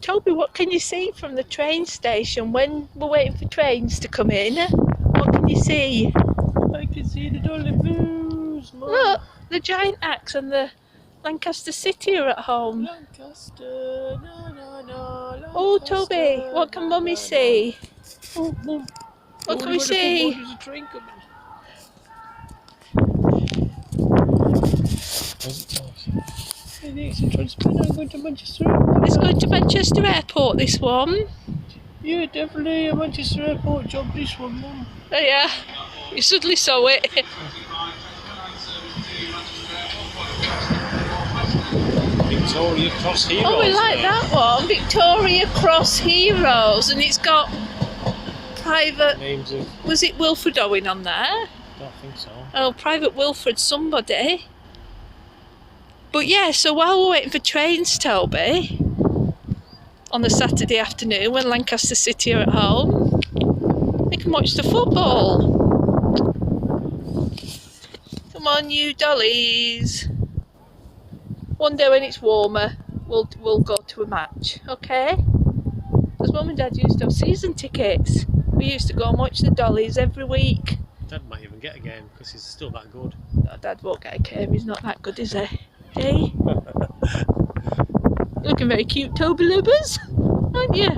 Toby, what can you see from the train station when we're waiting for trains to come in? What can you see? I can see the Dolly Blues, Mum. Look, the giant axe and the Lancaster City are at home. Lancaster, no, no, no, Lancaster. Oh, Toby, what can Mummy see? Oh, Mum. What can we see? There's a train coming. I think it's a transponder going to Manchester Airport. It's going to Manchester Airport, this one. Yeah, definitely a Manchester Airport job, this one, Mum. Oh, yeah, you suddenly saw it. Victoria Cross Heroes. Oh, we like that one, Victoria Cross Heroes, and it's got private. Names of. Was it Wilfred Owen on there? I don't think so. Oh, Private Wilfred somebody. But yeah, so while we're waiting for trains, Toby, on the Saturday afternoon when Lancaster City are at home, we can watch the football. Come on, you dollies. One day when it's warmer, we'll go to a match, okay? Because Mum and Dad used to have season tickets. We used to go and watch the dollies every week. Dad might even get a game because he's still that good. No, Dad won't get a game. He's not that good, is he? Hey? You're looking very cute, Toby Lubbers, aren't you?